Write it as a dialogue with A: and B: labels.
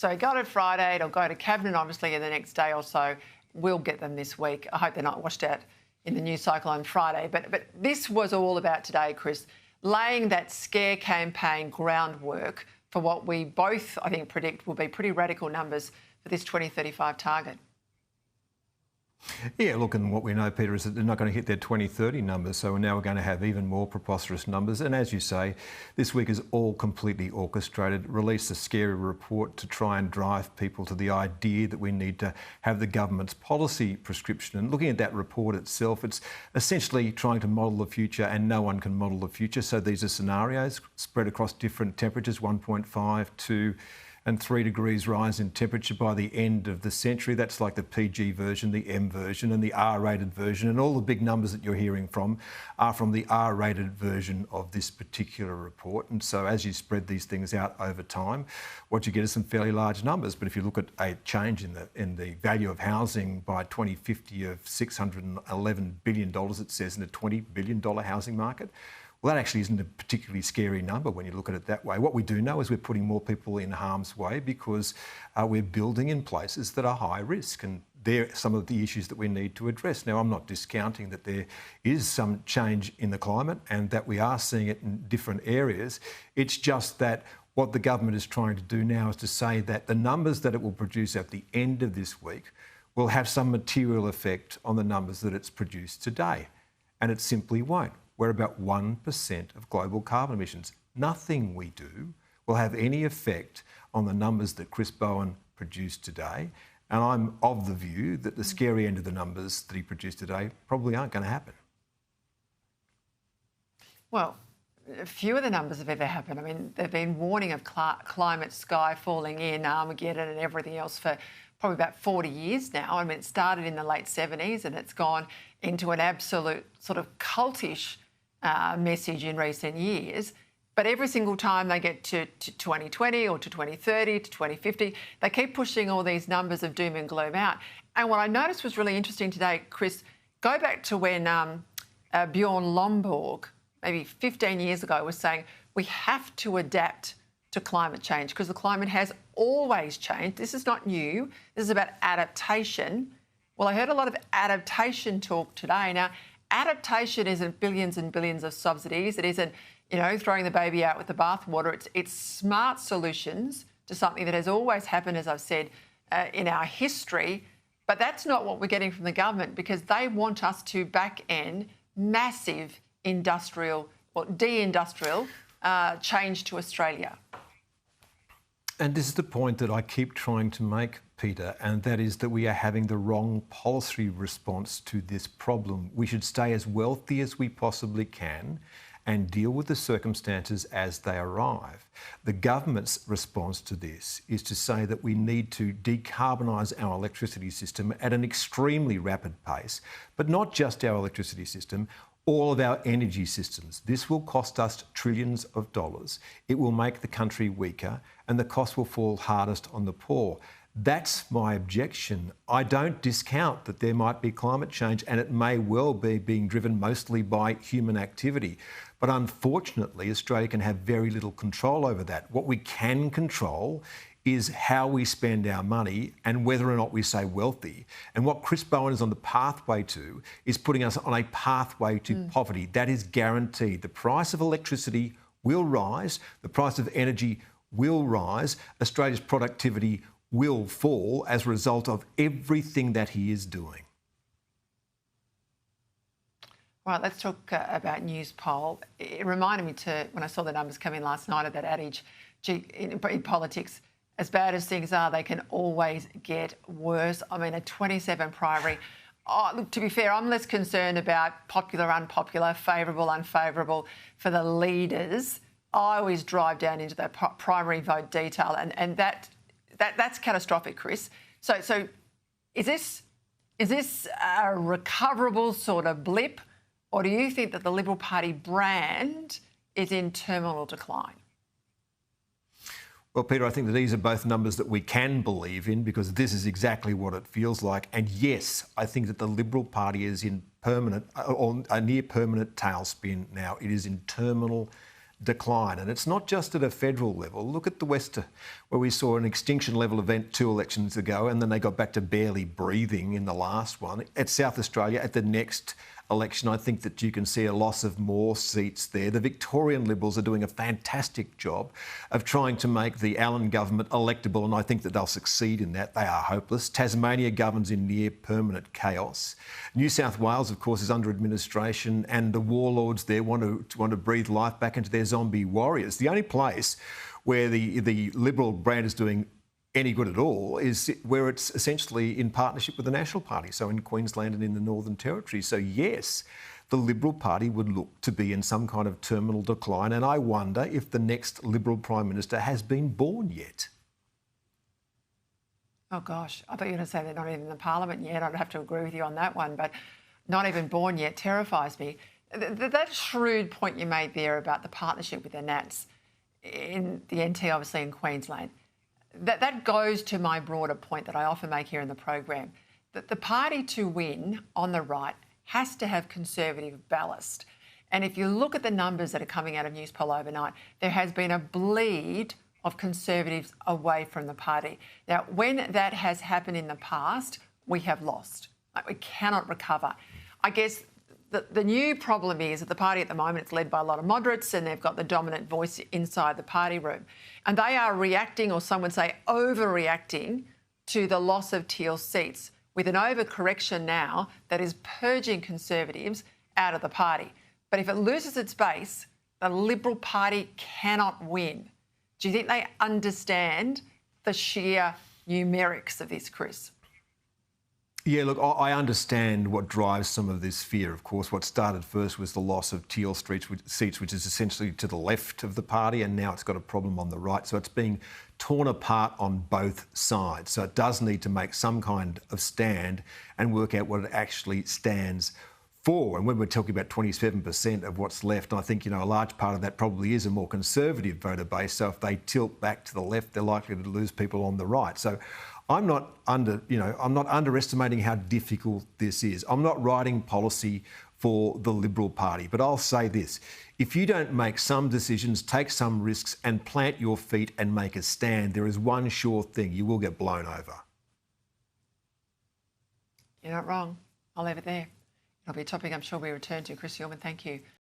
A: So it got it Friday, it'll go to Cabinet obviously in the next day or so. We'll get them this week. I hope they're not washed out in the news cycle on Friday. But this was all about today, Chris, laying that scare campaign groundwork for what we both, I think, predict will be pretty radical numbers for this 2035 target.
B: Yeah, look, and what we know, Peter, is that they're not going to hit their 2030 numbers, so now we're going to have even more preposterous numbers. And as you say, this week is all completely orchestrated, released a scary report to try and drive people to the idea that we need to have the government's policy prescription. And looking at that report itself, it's essentially trying to model the future, and no one can model the future. So these are scenarios spread across different temperatures, 1.5, 2 and 3 degrees rise in temperature by the end of the century. That's like the PG version, the M version and the R-rated version. And all the big numbers that you're hearing from are from the R-rated version of this particular report. And so as you spread these things out over time, what you get is some fairly large numbers. But if you look at a change in the value of housing by 2050 of $611 billion, it says, in a $20 billion housing market, well, that actually isn't a particularly scary number when you look at it that way. What we do know is we're putting more people in harm's way because we're building in places that are high risk, and they're some of the issues that we need to address. Now, I'm not discounting that there is some change in the climate and that we are seeing it in different areas. It's just that what the government is trying to do now is to say that the numbers that it will produce at the end of this week will have some material effect on the numbers that it's produced today, and it simply won't. We're about 1% of global carbon emissions. Nothing we do will have any effect on the numbers that Chris Bowen produced today. And I'm of the view that the scary end of the numbers that he produced today probably aren't going to happen.
A: Well, few of the numbers have ever happened. I mean, they've been warning of climate sky falling in, Armageddon and everything else for probably about 40 years now. I mean, it started in the late 70s and it's gone into an absolute sort of cultish message in recent years. But every single time they get to 2020 or to 2030, to 2050, they keep pushing all these numbers of doom and gloom out. And what I noticed was really interesting today, Chris, go back to when Bjorn Lomborg, maybe 15 years ago, was saying we have to adapt to climate change because the climate has always changed. This is not new. This is about adaptation. Well, I heard a lot of adaptation talk today. Now, adaptation isn't billions and billions of subsidies. It isn't, throwing the baby out with the bathwater. It's smart solutions to something that has always happened, as I've said, in our history. But that's not what we're getting from the government because they want us to back-end massive deindustrial change to Australia.
B: And this is the point that I keep trying to make, Peter, and that is that we are having the wrong policy response to this problem. We should stay as wealthy as we possibly can and deal with the circumstances as they arrive. The government's response to this is to say that we need to decarbonise our electricity system at an extremely rapid pace, but not just our electricity system, all of our energy systems. This will cost us trillions of dollars. It will make the country weaker and the cost will fall hardest on the poor. That's my objection. I don't discount that there might be climate change and it may well be being driven mostly by human activity. But unfortunately, Australia can have very little control over that. What we can control is how we spend our money and whether or not we say wealthy. And what Chris Bowen is on the pathway to is putting us on a pathway to poverty. That is guaranteed. The price of electricity will rise. The price of energy will rise. Australia's productivity will fall as a result of everything that he is doing.
A: Right, let's talk about Newspoll. It reminded me when I saw the numbers come in last night of that adage, in politics, as bad as things are, they can always get worse. I mean, a 27 primary. Oh, look, to be fair, I'm less concerned about popular, unpopular, favourable, unfavourable for the leaders. I always drive down into that primary vote detail, and that's catastrophic, Chris. So is this a recoverable sort of blip, or do you think that the Liberal Party brand is in terminal decline?
B: Well, Peter, I think that these are both numbers that we can believe in because this is exactly what it feels like. And yes, I think that the Liberal Party is in permanent or a near permanent tailspin now. It is in terminal decline. And it's not just at a federal level. Look at the West, where we saw an extinction level event 2 elections ago, and then they got back to barely breathing in the last one. At South Australia, at the next election, I think that you can see a loss of more seats there. The Victorian Liberals are doing a fantastic job of trying to make the Allen government electable, and I think that they'll succeed in that. They are hopeless. Tasmania governs in near permanent chaos. New South Wales, of course, is under administration, and the warlords there want to breathe life back into their zombie warriors. The only place where the Liberal brand is doing any good at all is where it's essentially in partnership with the National Party, so in Queensland and in the Northern Territory. So yes, the Liberal Party would look to be in some kind of terminal decline, and I wonder if the next Liberal Prime Minister has been born yet.
A: Oh gosh, I thought you were going to say they're not even in the Parliament yet. I'd have to agree with you on that one, but not even born yet terrifies me. That shrewd point you made there about the partnership with the Nats in the NT, obviously in Queensland, that goes to my broader point that I often make here in the program, that the party to win on the right has to have conservative ballast. And if you look at the numbers that are coming out of Newspoll overnight, there has been a bleed of Conservatives away from the party. Now, when that has happened in the past, we have lost. We cannot recover. I guess the new problem is that the party at the moment, it's led by a lot of moderates, and they've got the dominant voice inside the party room. And they are reacting, or some would say overreacting, to the loss of Teal seats, with an overcorrection now that is purging Conservatives out of the party. But if it loses its base, the Liberal Party cannot win. Do you think they understand the sheer numerics of this, Chris?
B: Yeah, look, I understand what drives some of this fear. Of course, what started first was the loss of Teal seats, which is essentially to the left of the party, and now it's got a problem on the right. So it's being torn apart on both sides. So it does need to make some kind of stand and work out what it actually stands for. And when we're talking about 27% of what's left, I think, a large part of that probably is a more conservative voter base. So if they tilt back to the left, they're likely to lose people on the right. So I'm not underestimating how difficult this is. I'm not writing policy for the Liberal Party, but I'll say this: if you don't make some decisions, take some risks, and plant your feet and make a stand, there is one sure thing: you will get blown over.
A: You're not wrong. I'll leave it there. It'll be a topic I'm sure we return to. Chris Uhlmann, thank you.